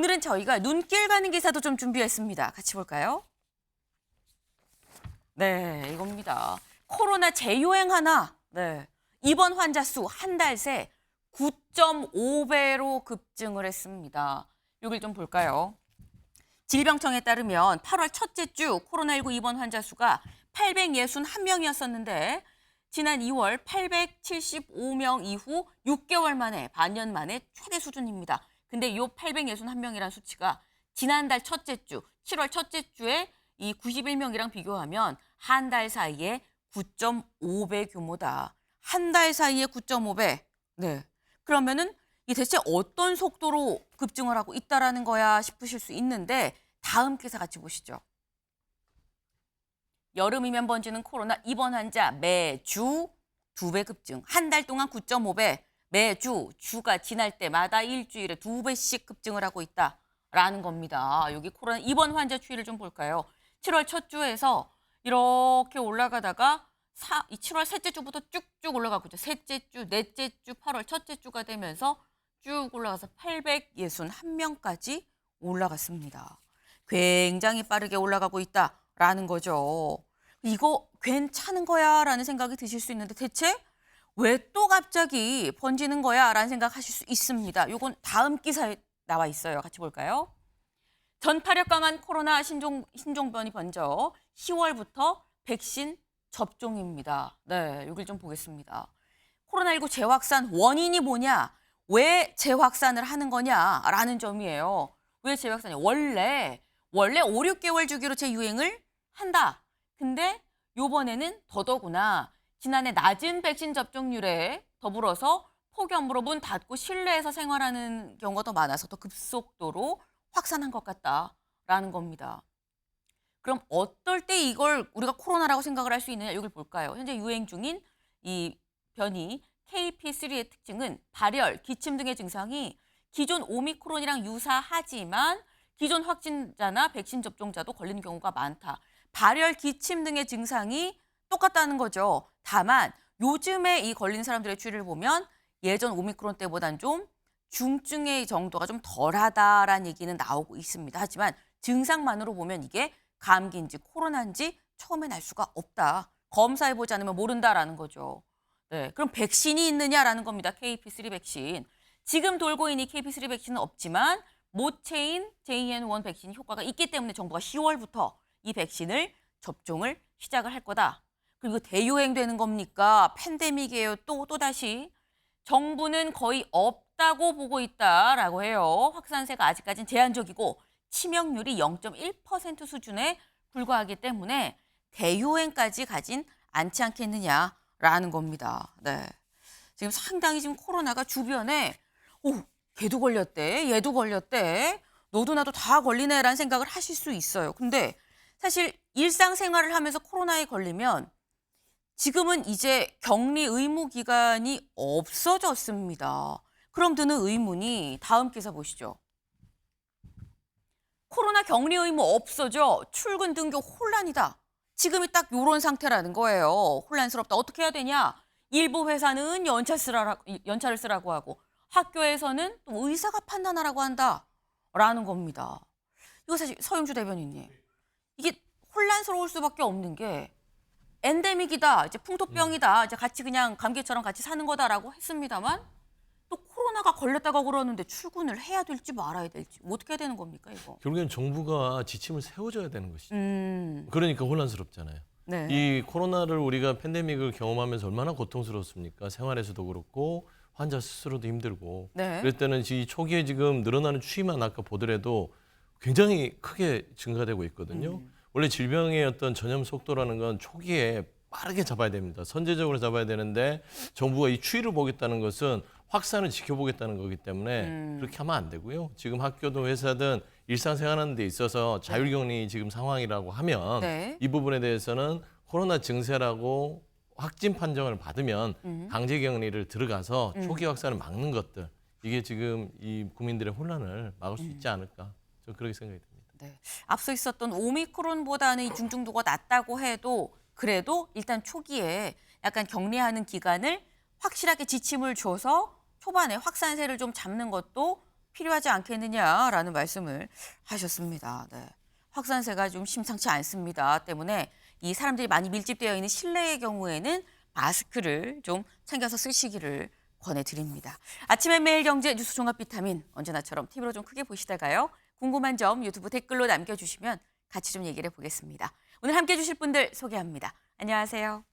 오늘은 저희가 눈길 가는 기사도 좀 준비했습니다. 같이 볼까요? 네, 이겁니다. 코로나 재유행하나? 네. 입원 환자 수 한 달 새 9.5배로 급증을 했습니다. 여길 좀 볼까요? 질병청에 따르면 8월 첫째 주 코로나19 입원 환자 수가 861명이었었는데 지난 2월 875명 이후 6개월 만에 반년 만에 최대 수준입니다. 근데 이 861명이라는 수치가 지난달 첫째 주, 7월 첫째 주에 이 91명이랑 비교하면 한 달 사이에 9.5배 규모다. 한 달 사이에 9.5배. 네. 그러면은 이 대체 어떤 속도로 급증을 하고 있다라는 거야 싶으실 수 있는데 다음 기사 같이 보시죠. 여름이면 번지는 코로나 입원 환자 매주 2배 급증. 한 달 동안 9.5배. 매주 주가 지날 때마다 일주일에 2배씩 급증을 하고 있다라는 겁니다. 여기 코로나 입원 환자 추이를 좀 볼까요? 7월 첫 주에서 이렇게 올라가다가 7월 셋째 주부터 쭉쭉 올라가고 있죠. 셋째 주, 넷째 주, 8월 첫째 주가 되면서 쭉 올라가서 861명까지 올라갔습니다. 굉장히 빠르게 올라가고 있다라는 거죠. 이거 괜찮은 거야 라는 생각이 드실 수 있는데 대체 왜 또 갑자기 번지는 거야 라는 생각하실 수 있습니다. 이건 다음 기사에 나와 있어요. 같이 볼까요? 전파력 강한 코로나 신종변이 번져 10월부터 백신 접종입니다. 네, 여길 좀 보겠습니다. 코로나19 재확산 원인이 뭐냐? 왜 재확산을 하는 거냐라는 점이에요. 왜 재확산이? 원래 5, 6개월 주기로 재유행을 한다. 근데 요번에는 더더구나 지난해 낮은 백신 접종률에 더불어서 폭염으로 문 닫고 실내에서 생활하는 경우가 더 많아서 더 급속도로 확산한 것 같다라는 겁니다. 그럼 어떨 때 이걸 우리가 코로나라고 생각을 할 수 있느냐? 이걸 볼까요? 현재 유행 중인 이 변이 KP3의 특징은 발열, 기침 등의 증상이 기존 오미크론이랑 유사하지만 기존 확진자나 백신 접종자도 걸리는 경우가 많다. 발열, 기침 등의 증상이 똑같다는 거죠. 다만 요즘에 이 걸린 사람들의 추이를 보면 예전 오미크론 때보단 좀 중증의 정도가 좀 덜하다라는 얘기는 나오고 있습니다. 하지만 증상만으로 보면 이게 감기인지 코로나인지 처음엔 알 수가 없다. 검사해보지 않으면 모른다라는 거죠. 네, 그럼 백신이 있느냐라는 겁니다. KP3 백신. 지금 돌고 있는 KP3 백신은 없지만 모체인 JN1 백신 효과가 있기 때문에 정부가 10월부터 이 백신을 접종을 시작을 할 거다. 그리고 대유행되는 겁니까? 팬데믹이에요. 또다시. 정부는 거의 없다고 보고 있다라고 해요. 확산세가 아직까지는 제한적이고 치명률이 0.1% 수준에 불과하기 때문에 대유행까지 가진 않지 않겠느냐라는 겁니다. 네. 지금 상당히 지금 코로나가 주변에 걔도 걸렸대, 얘도 걸렸대, 너도 나도 다 걸리네라는 생각을 하실 수 있어요. 근데 사실 일상생활을 하면서 코로나에 걸리면 지금은 이제 격리 의무 기간이 없어졌습니다. 그럼 드는 의문이 다음 기사 보시죠. 코로나 격리 의무 없어져 출근 등교 혼란이다. 지금이 딱 이런 상태라는 거예요. 혼란스럽다. 어떻게 해야 되냐? 일부 회사는 연차를 쓰라고 하고 학교에서는 또 의사가 판단하라고 한다라는 겁니다. 이거 사실 서영주 대변인님, 이게 혼란스러울 수밖에 없는 게 엔데믹이다, 이제 풍토병이다, 이제 같이 그냥 감기처럼 같이 사는 거다라고 했습니다만 또 코로나가 걸렸다고 그러는데 출근을 해야 될지 말아야 될지 어떻게 해야 되는 겁니까 이거? 결국엔 정부가 지침을 세워줘야 되는 것이죠. 그러니까 혼란스럽잖아요. 네. 이 코로나를 우리가 팬데믹을 경험하면서 얼마나 고통스럽습니까? 생활에서도 그렇고 환자 스스로도 힘들고. 네. 그럴 때는 이 초기에 지금 늘어나는 추이만 아까 보더라도 굉장히 크게 증가되고 있거든요. 원래 질병의 어떤 전염 속도라는 건 초기에 빠르게 잡아야 됩니다. 선제적으로 잡아야 되는데 정부가 이 추이를 보겠다는 것은 확산을 지켜보겠다는 거기 때문에 그렇게 하면 안 되고요. 지금 학교든 회사든 일상생활하는 데 있어서 자율격리 지금 상황이라고 하면 네. 이 부분에 대해서는 코로나 증세라고 확진 판정을 받으면 강제격리를 들어가서 초기 확산을 막는 것들, 이게 지금 이 국민들의 혼란을 막을 수 있지 않을까, 저는 그렇게 생각이 듭니다. 네. 앞서 있었던 오미크론보다는 이 중증도가 낮다고 해도 그래도 일단 초기에 약간 격리하는 기간을 확실하게 지침을 줘서 초반에 확산세를 좀 잡는 것도 필요하지 않겠느냐라는 말씀을 하셨습니다. 네. 확산세가 좀 심상치 않습니다. 때문에 이 사람들이 많이 밀집되어 있는 실내의 경우에는 마스크를 좀 챙겨서 쓰시기를 권해드립니다. 아침에 매일 경제 뉴스 종합 비타민 언제나처럼 TV로 좀 크게 보시다가요. 궁금한 점 유튜브 댓글로 남겨주시면 같이 좀 얘기를 해보겠습니다. 오늘 함께해 주실 분들 소개합니다. 안녕하세요.